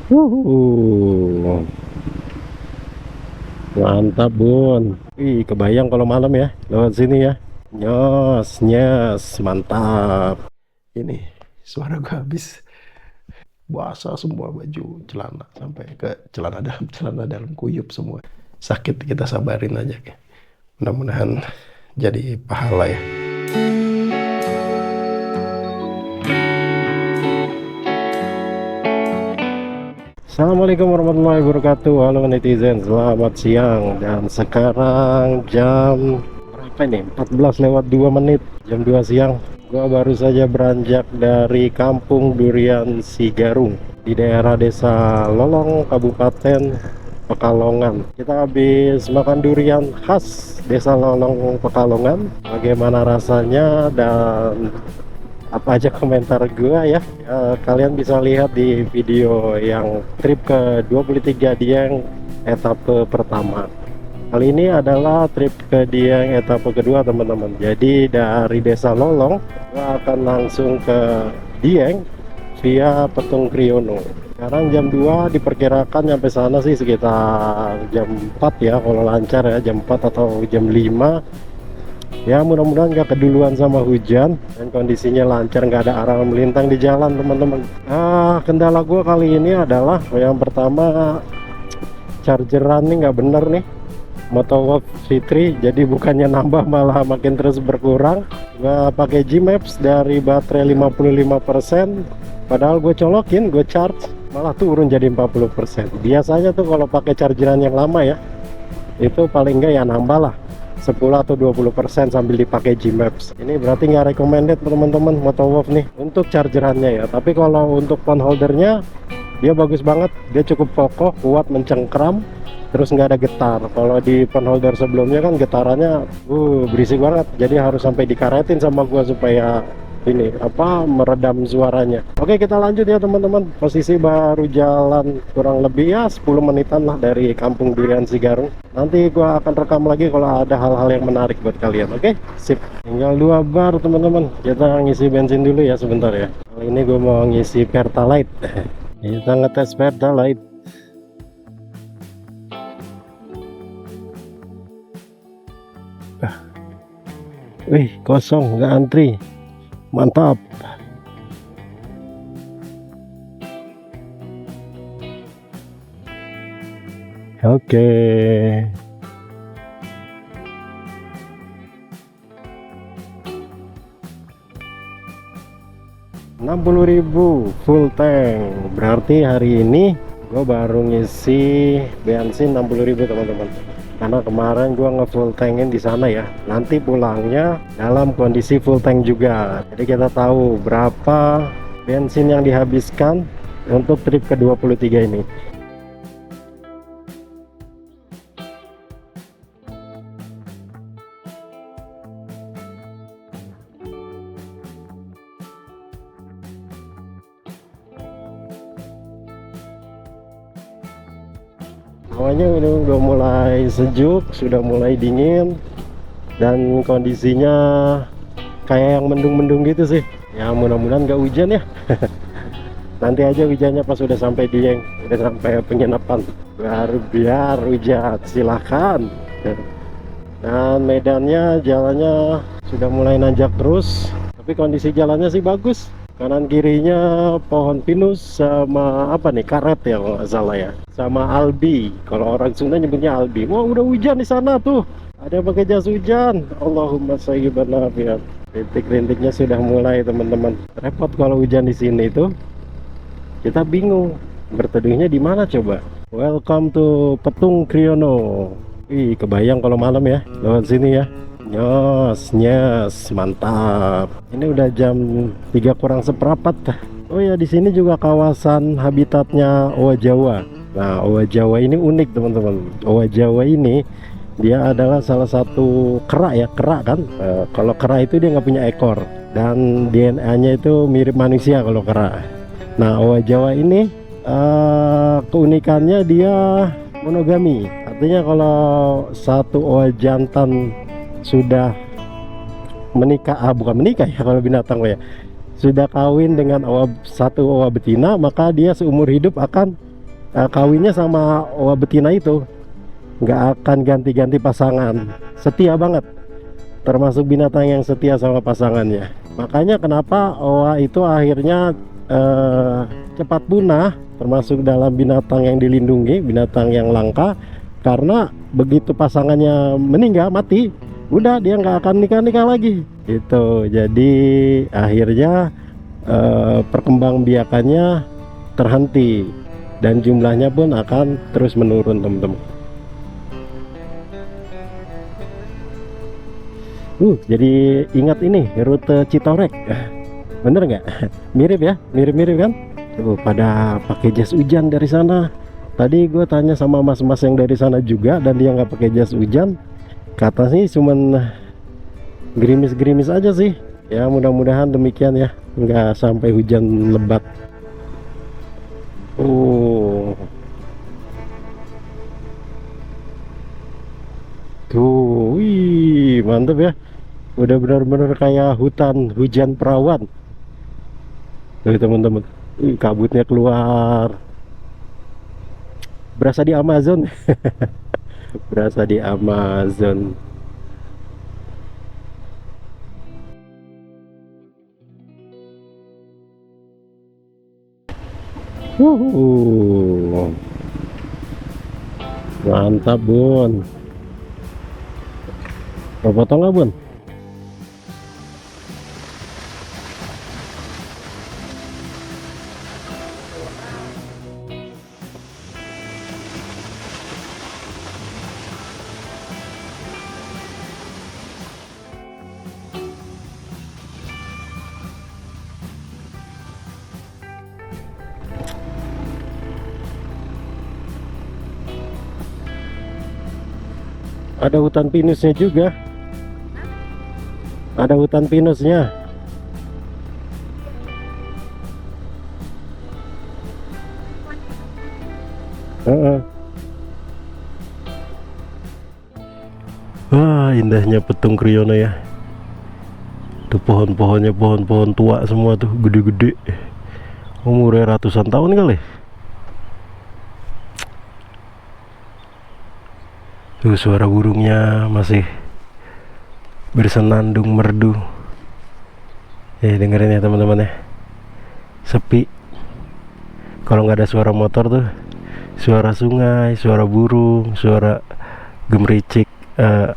Wuhu. Mantap bun. Wih, kebayang kalau malam ya lewat sini ya. Nyos nyos, mantap. Ini suara gue habis basah semua, baju celana sampai ke celana dalam kuyup semua. Sakit, kita sabarin aja ya. Mudah-mudahan jadi pahala ya. Assalamualaikum warahmatullahi wabarakatuh. Halo netizen, selamat siang. Dan sekarang jam berapa ini? 14 lewat 2 menit, jam 2 siang. Gua baru saja beranjak dari Kampung Durian Sigarung di daerah Desa Lolong, Kabupaten Pekalongan. Kita habis makan durian khas Desa Lolong Pekalongan. Bagaimana rasanya dan apa aja komentar gua ya. Kalian bisa lihat di video yang trip ke 23 Dieng etape pertama. Kali ini adalah trip ke Dieng etape kedua teman-teman. Jadi dari Desa Lolong gua akan langsung ke Dieng via Petung Kriono. Sekarang jam 2, diperkirakan sampai sana sih sekitar jam 4 ya kalau lancar ya, jam 4 atau jam 5 ya. Mudah-mudahan gak keduluan sama hujan dan kondisinya lancar, nggak ada arang melintang di jalan teman-teman. Kendala gue kali ini adalah yang pertama, chargeran nih nggak bener nih, Motovolf V3, jadi bukannya nambah malah makin terus berkurang. Gue pakai Gmaps dari baterai 55%, padahal gue colokin, gue charge malah turun jadi 40%. Biasanya tuh kalau pakai chargeran yang lama ya, itu paling enggak ya nambah lah 10 atau 20% sambil dipakai Gmaps. Ini berarti nggak recommended teman-teman Motovolf nih untuk chargerannya ya. Tapi kalau untuk phone holdernya dia bagus banget, dia cukup kokoh, kuat, mencengkram, terus nggak ada getar. Kalau di phone holder sebelumnya kan getarannya berisik banget, jadi harus sampai dikaretin sama gua supaya ini meredam suaranya. Oke, kita lanjut ya teman-teman. Posisi baru jalan kurang lebih ya 10 menitan lah dari Kampung Durian Sigarung. Nanti gua akan rekam lagi kalau ada hal-hal yang menarik buat kalian. Oke, sip. Tinggal 2 bar teman-teman. Kita ngisi bensin dulu ya sebentar ya. Kali ini gua mau ngisi Pertalite. Kita ngetes Pertalite. Wih, kosong, nggak antri. Mantap. Oke. 60.000 full tank. Berarti hari ini gue baru ngisi bensin 60.000 teman-teman. Karena kemarin gua nge-full tankin di sana ya. Nanti pulangnya dalam kondisi full tank juga. Jadi kita tahu berapa bensin yang dihabiskan untuk trip ke 23 ini. Hawanya udah mulai sejuk, sudah mulai dingin, dan kondisinya kayak yang mendung-mendung gitu sih. Ya mudah-mudahan nggak hujan ya. Nanti aja hujannya pas sudah sampai Dieng, udah sampai penginapan, baru biar hujan, silahkan. Dan medannya, jalannya sudah mulai nanjak terus, tapi kondisi jalannya sih bagus. Kanan kirinya pohon pinus sama karet ya kalau nggak salah ya, sama albi. Kalau orang Sunda nyebutnya albi. Wah, udah hujan di sana tuh, ada yang pakai jas hujan. Allahumma shayyiban nafi'an. Rintik-rintiknya sudah mulai teman-teman. Repot kalau hujan di sini tuh, kita bingung berteduhnya di mana coba. Welcome to Petung Kriono. Wih, kebayang kalau malam ya lewat sini ya. Nyos nyos, mantap. Ini udah jam 3 kurang seperempat. Oh ya, di sini juga kawasan habitatnya owa Jawa. Nah, owa Jawa ini unik teman-teman. Owa Jawa ini dia adalah salah satu kera ya, kera kan. Kalau kera itu dia nggak punya ekor, dan DNA-nya itu mirip manusia kalau kera. Nah, owa Jawa ini keunikannya dia monogami. Artinya kalau satu owa jantan sudah menikah, bukan menikah ya kalau binatang ya, sudah kawin dengan satu owa betina, maka dia seumur hidup akan kawinnya sama owa betina itu nggak akan ganti-ganti pasangan, setia banget, termasuk binatang yang setia sama pasangannya. Makanya kenapa owa itu akhirnya cepat punah, termasuk dalam binatang yang dilindungi, binatang yang langka, karena begitu pasangannya meninggal mati, udah dia nggak akan nikah-nikah lagi gitu. Jadi akhirnya perkembangbiakannya terhenti dan jumlahnya pun akan terus menurun, teman-teman. Jadi ingat ini rute Citorek, bener nggak? Mirip ya, mirip-mirip kan? Tuh pada pakai jas hujan dari sana. Tadi gue tanya sama mas-mas yang dari sana juga, dan dia nggak pakai jas hujan. Kata sih cuman gerimis-gerimis aja sih. Ya mudah-mudahan demikian ya, nggak sampai hujan lebat. Tuh, wih, mantep ya. Udah benar-benar kayak hutan hujan perawan. Tuh teman-teman, kabutnya keluar. Berasa di Amazon. Berasa di Amazon. Mantap bun. Mau potong nggak bun? Ada hutan pinusnya juga. Ada hutan pinusnya. Wah, indahnya Petung Kriono ya. Tuh pohon-pohonnya, pohon-pohon tua semua tuh, gede-gede. Umurnya ratusan tahun kali. Tuh suara burungnya masih bersenandung merdu. Dengerin ya teman-teman ya. Sepi. Kalau nggak ada suara motor tuh, suara sungai, suara burung, suara gemericik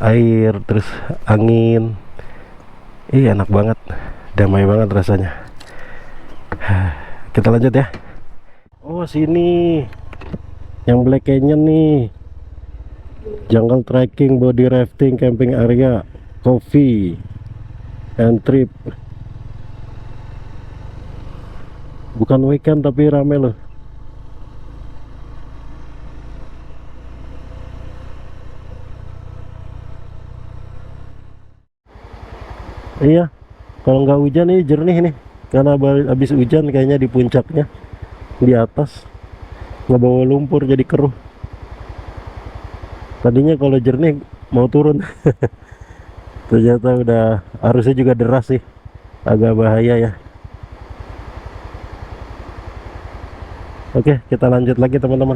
air, terus angin. Enak banget, damai banget rasanya. Kita lanjut ya. Oh sini, yang Black Canyon nih. Jungle trekking, body rafting, camping area, coffee and trip. Bukan weekend tapi rame loh. Iya, kalau nggak hujan nih jernih nih, karena habis hujan kayaknya di puncaknya, di atas nggak bawa lumpur jadi keruh. Tadinya kalau jernih mau turun. Ternyata udah, arusnya juga deras sih, agak bahaya ya. Oke, kita lanjut lagi teman-teman.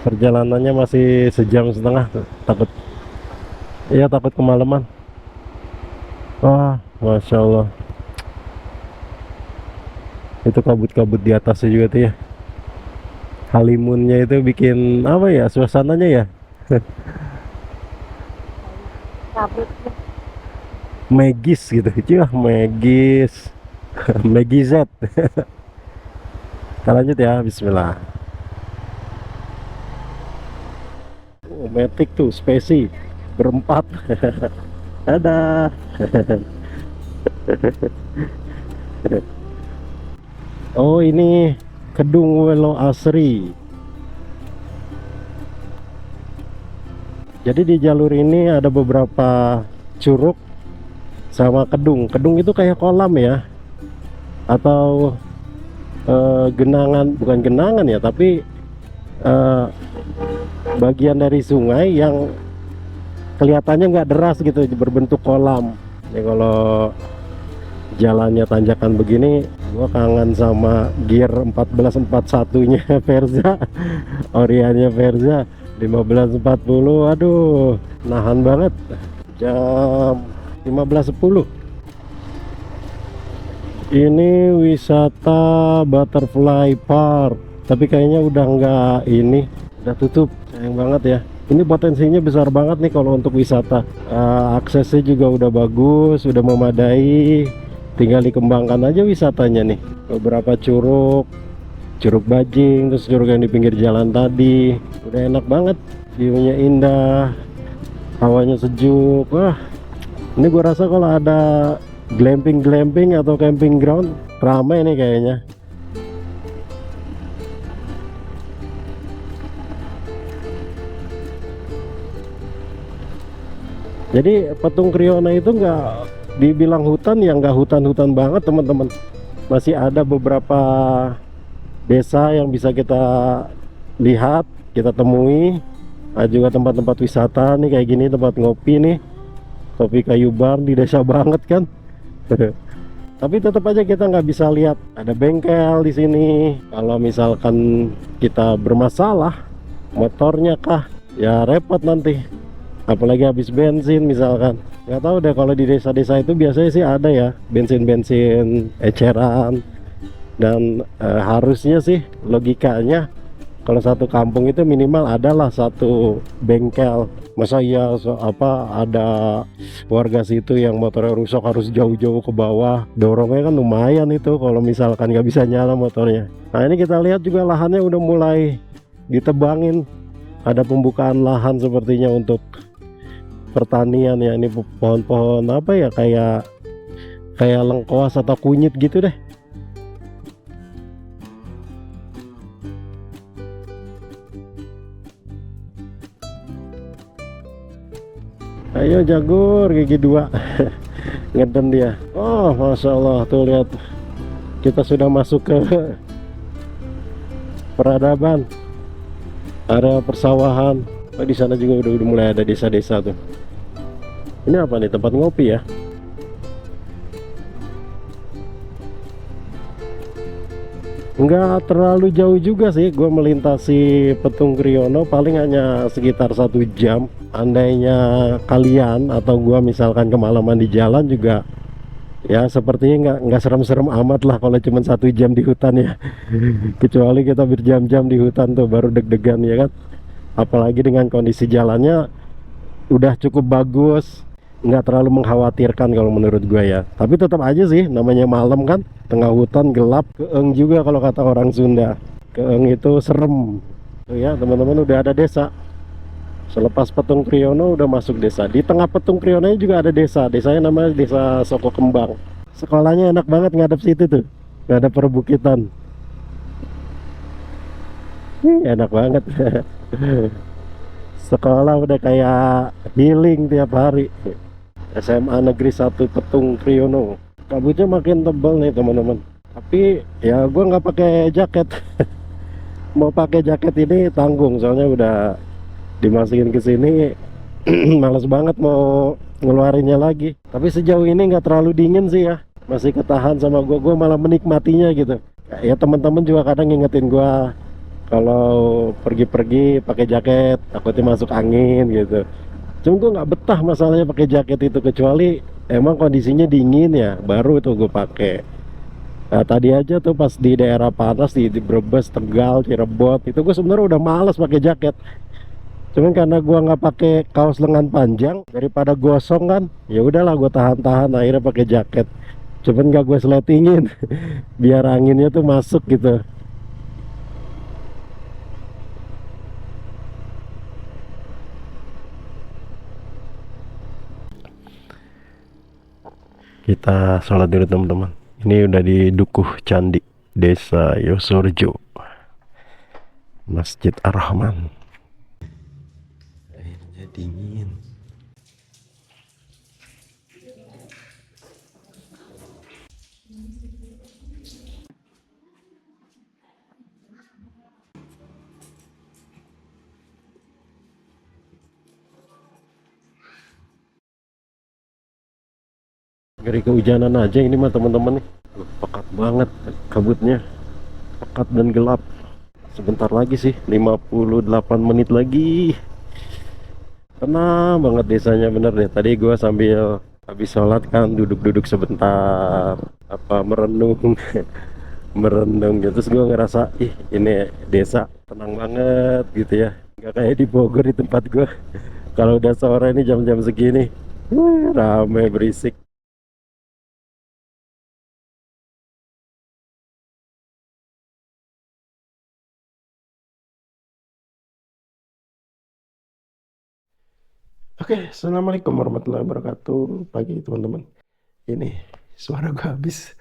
Perjalanannya masih sejam setengah, takut kemalaman. Wah, masya Allah, itu kabut-kabut di atasnya juga tuh ya. Halimunnya itu bikin apa ya, suasananya ya. Kabutnya. Magis gitu, magis. Magizet. Kita lanjut ya, bismillah. Matic tuh, spesi berempat. Dadah. Oh ini Kedung Welo Asri. Jadi di jalur ini ada beberapa curug sama kedung. Kedung itu kayak kolam ya, atau genangan, bukan genangan ya, tapi bagian dari sungai yang kelihatannya nggak deras gitu, berbentuk kolam. Ya kalau jalannya tanjakan begini Gua kangen sama gear 1441-nya Verza, Orianya Verza 1540. Aduh, nahan banget. Jam 15.10. Ini wisata Butterfly Park, tapi kayaknya udah nggak ini, udah tutup. Sayang banget ya. Ini potensinya besar banget nih kalau untuk wisata. Aksesnya juga udah bagus, udah memadai. Tinggal dikembangkan aja wisatanya nih. Beberapa curug, curug Bajing, terus curug yang di pinggir jalan tadi. Udah enak banget, view-nya indah, hawanya sejuk. Wah, ini gua rasa kalau ada glamping atau camping ground ramai nih kayaknya. Jadi Petung Kriona itu nggak dibilang hutan, ya nggak hutan-hutan banget teman-teman. Masih ada beberapa desa yang bisa kita lihat, kita temui. Ada juga tempat-tempat wisata nih kayak gini, tempat ngopi nih, kopi kayu bar di desa banget kan. Tapi tetap aja kita nggak bisa lihat ada bengkel di sini. Kalau misalkan kita bermasalah motornya kah, ya repot nanti. Apalagi habis bensin misalkan. Nggak tahu deh, kalau di desa-desa itu biasanya sih ada ya bensin-bensin eceran. Dan harusnya sih logikanya kalau satu kampung itu minimal adalah satu bengkel. Masa iya ada warga situ yang motornya rusak harus jauh-jauh ke bawah, dorongnya kan lumayan itu kalau misalkan nggak bisa nyala motornya. Nah ini kita lihat juga lahannya udah mulai ditebangin, ada pembukaan lahan sepertinya untuk pertanian ya. Ini pohon-pohon apa ya, kayak lengkoas atau kunyit gitu deh. Ayo jagur gigi dua. Ngeden dia. Oh masya Allah, tuh lihat, kita sudah masuk ke peradaban, area persawahan. Oh, di sana juga udah mulai ada desa-desa tuh. Ini apa nih, tempat ngopi ya? Nggak terlalu jauh juga sih gue melintasi Petung Kriono, paling hanya sekitar 1 jam. Andainya kalian atau gue misalkan kemalaman di jalan juga, ya sepertinya nggak serem-serem amat lah kalau cuma 1 jam di hutan ya. Kecuali kita berjam-jam di hutan tuh baru deg-degan ya kan. Apalagi dengan kondisi jalannya udah cukup bagus, nggak terlalu mengkhawatirkan kalau menurut gue ya. Tapi tetap aja sih, namanya malam kan, tengah hutan gelap, keeng juga kalau kata orang Sunda. Keeng itu serem tuh ya teman-teman. Udah ada desa, selepas Petung Kriono udah masuk desa. Di tengah Petung Kriono juga ada desa, desanya namanya Desa Soko Kembang. Sekolahnya enak banget ngadep situ tuh, ngadep perbukitan. Enak banget. Sekolah udah kayak healing tiap hari. SMA Negeri 1 Petung Kriono. Kabutnya makin tebal nih teman-teman. Tapi ya gue nggak pakai jaket. Mau pakai jaket ini tanggung, soalnya udah dimasukin ke sini. Males banget mau ngeluarinnya lagi. Tapi sejauh ini nggak terlalu dingin sih ya, masih ketahan sama gue malah menikmatinya gitu. Ya teman-teman juga kadang ngingetin gue kalau pergi-pergi pakai jaket, takutnya masuk angin gitu. Cuma gue nggak betah masalahnya pakai jaket itu, kecuali emang kondisinya dingin ya, baru tuh gue pakai. Nah, tadi aja tuh pas di daerah panas di Brebes, Tegal, Cirebon, itu gue sebenarnya udah males pakai jaket. Cuman karena gue nggak pakai kaos lengan panjang, daripada gosong kan, ya udahlah gue tahan-tahan, akhirnya pakai jaket. Cuman nggak gue seletingin, biar anginnya tuh masuk gitu. Kita sholat dulu teman-teman. Ini udah di Dukuh Candi, Desa Yosorjo, Masjid Ar-Rahman. Airnya dingin. Dari kehujanan aja ini mah teman-teman nih. Pekat banget kabutnya, pekat dan gelap. Sebentar lagi sih, 58 menit lagi. Tenang banget desanya, bener deh. Tadi gua sambil habis sholat kan duduk-duduk sebentar, apa merenung. Merenung gitu, terus gue ngerasa ih ini desa tenang banget gitu ya, nggak kayak di Bogor di tempat gue. Kalau udah sore ini jam-jam segini rame berisik. Oke, assalamualaikum warahmatullahi wabarakatuh. Pagi teman-teman, ini suara gue habis.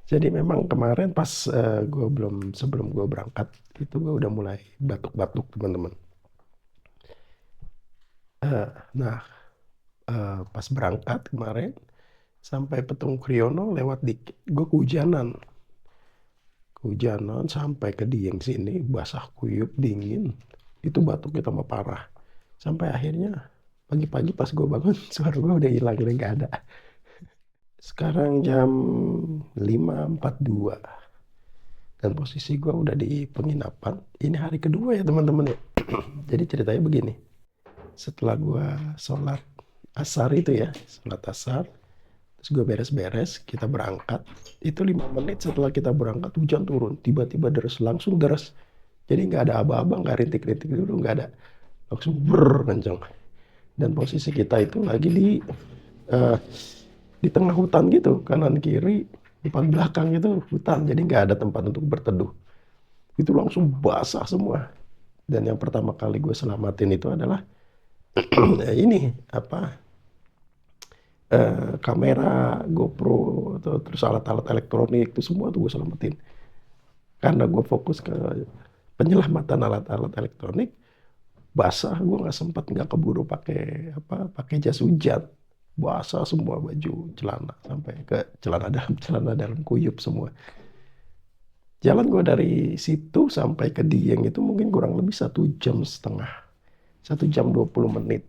Jadi memang kemarin pas gue belum sebelum gue berangkat itu gue udah mulai batuk-batuk teman-teman. Nah, pas berangkat kemarin sampai Petung Kriono lewat dikit gue kehujanan sampai ke Dieng sini basah kuyup dingin, itu batuknya tambah parah sampai akhirnya pagi-pagi pas gue bangun suara gue udah hilang, udah nggak ada. Sekarang jam 5.42 dan posisi gue udah di penginapan. Ini hari kedua ya teman-teman ya. Jadi ceritanya begini, setelah gue sholat asar itu ya, sholat asar terus gue beres-beres, kita berangkat. Itu 5 menit setelah kita berangkat hujan turun, tiba-tiba deres, langsung deres. Jadi nggak ada aba-aba, nggak rintik-rintik dulu, nggak ada, langsung kencang. Dan posisi kita itu lagi eh, di tengah hutan gitu, kanan kiri depan belakang itu hutan, jadi nggak ada tempat untuk berteduh. Itu langsung basah semua. Dan yang pertama kali gue selamatin itu adalah ini apa, kamera GoPro atau terus alat-alat elektronik itu semua tuh gue selamatin. Karena gue fokus ke penyelamatan alat-alat elektronik, basah, gue nggak keburu pakai jas hujan. Basah semua baju, celana sampai ke celana dalam kuyup semua. Jalan gue dari situ sampai ke Dieng itu mungkin kurang lebih 1,5 jam, 1 jam 20 menit.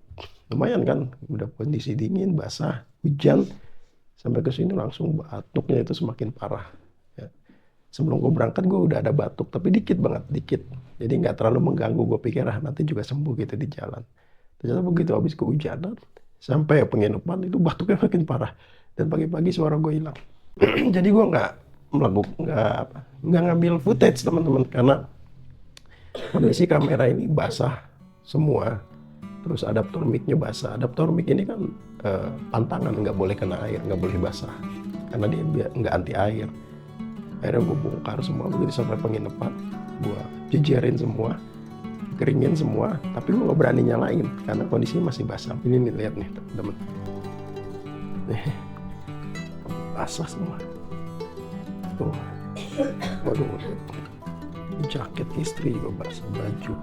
Lumayan kan, udah kondisi dingin, basah, hujan, sampai ke sini langsung batuknya itu semakin parah. Ya. Sebelum gue berangkat gue udah ada batuk, tapi dikit banget, dikit. Jadi nggak terlalu mengganggu, gue pikir nanti juga sembuh gitu di jalan. Ternyata begitu habis kehujanan, sampai penginapan itu batuknya makin parah. Dan pagi-pagi suara gue hilang. Jadi gue nggak ngambil footage teman-teman, karena kondisi kamera ini basah semua. Terus adaptor mic-nya basah. Adaptor mic ini kan pantangan, nggak boleh kena air, nggak boleh basah, karena dia nggak anti air. Akhirnya gue bongkar semua, begitu sampai penginapan gue jejerin semua, keringin semua, tapi gue nggak berani nyalain karena kondisinya masih basah. Ini nih, lihat nih teman-teman, basah semua tuh. Waduh, jaket istri gue basah, baju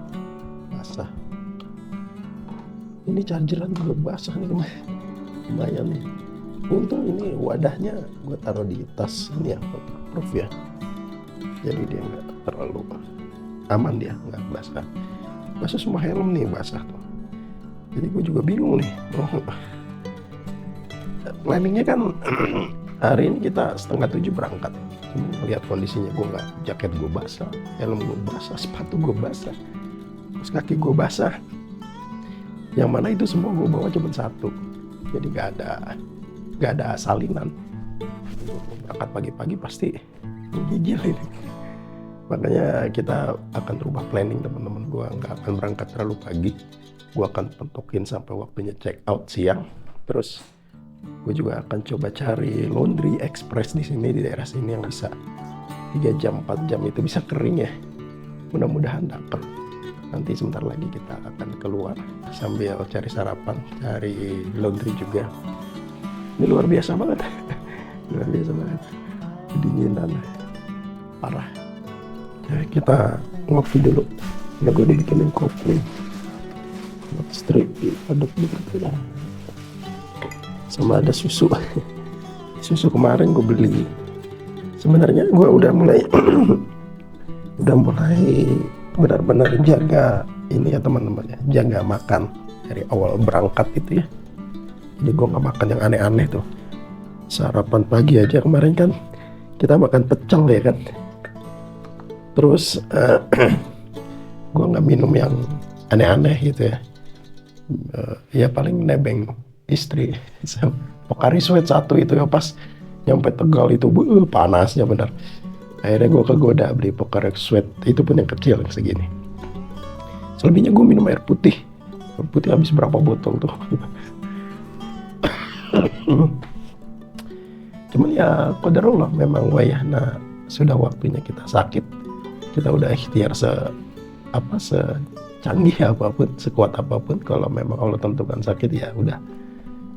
basah, ini chargeran juga basah nih lumayan nih. Untung ini wadahnya gue taruh di tas ini ya, waterproof ya, jadi dia nggak terlalu aman, dia nggak basah. Basah semua helm nih basah tuh. Jadi gue juga bingung nih. Planningnya kan hari ini kita 6:30 berangkat. Lihat kondisinya, gue nggak, jaket gue basah, helm gue basah, sepatu gue basah, terus kaki gue basah. Yang mana itu semua gue bawa cuma satu, jadi nggak ada salinan. Berangkat pagi-pagi pasti menggigil ini. Makanya kita akan rubah planning teman-teman. Gue nggak akan berangkat terlalu pagi, gue akan pentokin sampai waktunya check out siang. Terus gue juga akan coba cari laundry express di sini, di daerah sini, yang bisa 3 jam 4 jam itu bisa kering ya. Mudah-mudahan dapat. Nanti sebentar lagi kita akan keluar sambil cari sarapan, cari laundry juga. Ini luar biasa banget. Luar biasa banget. Kedinginan parah. Jadi kita ngopi dulu. Nah, gue dibikinin kopi. Strip aduk begitu lah. Sama ada susu. Susu kemarin gue beli. Sebenarnya gue udah mulai benar-benar jaga ini ya teman-teman ya, jaga makan dari awal berangkat itu ya. Jadi gue nggak makan yang aneh-aneh tuh. Sarapan pagi aja kemarin kan kita makan pecel ya kan. Terus gue nggak minum yang aneh-aneh gitu ya. Ya paling nebeng istri. Pocari Sweat 1 itu ya, pas nyampe Tegal itu panasnya bener. Akhirnya gue kegoda beli Pocari Sweat, itu pun yang kecil yang segini. Selebihnya gue minum air putih. Air putih habis berapa botol tuh. Cuman ya qadarullah memang wayahna sudah waktunya kita sakit. Kita udah ikhtiar secanggih apapun, sekuat apapun, kalau memang Allah tentukan sakit ya udah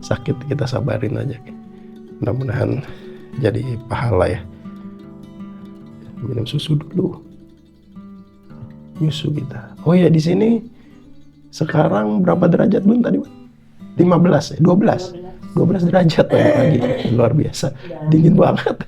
sakit, kita sabarin aja. Mudah-mudahan jadi pahala ya. Minum susu dulu. Susu kita. Oh ya, di sini sekarang berapa derajat Bun tadi? 15 ya? 12 derajat pagi. Luar biasa. Dingin banget.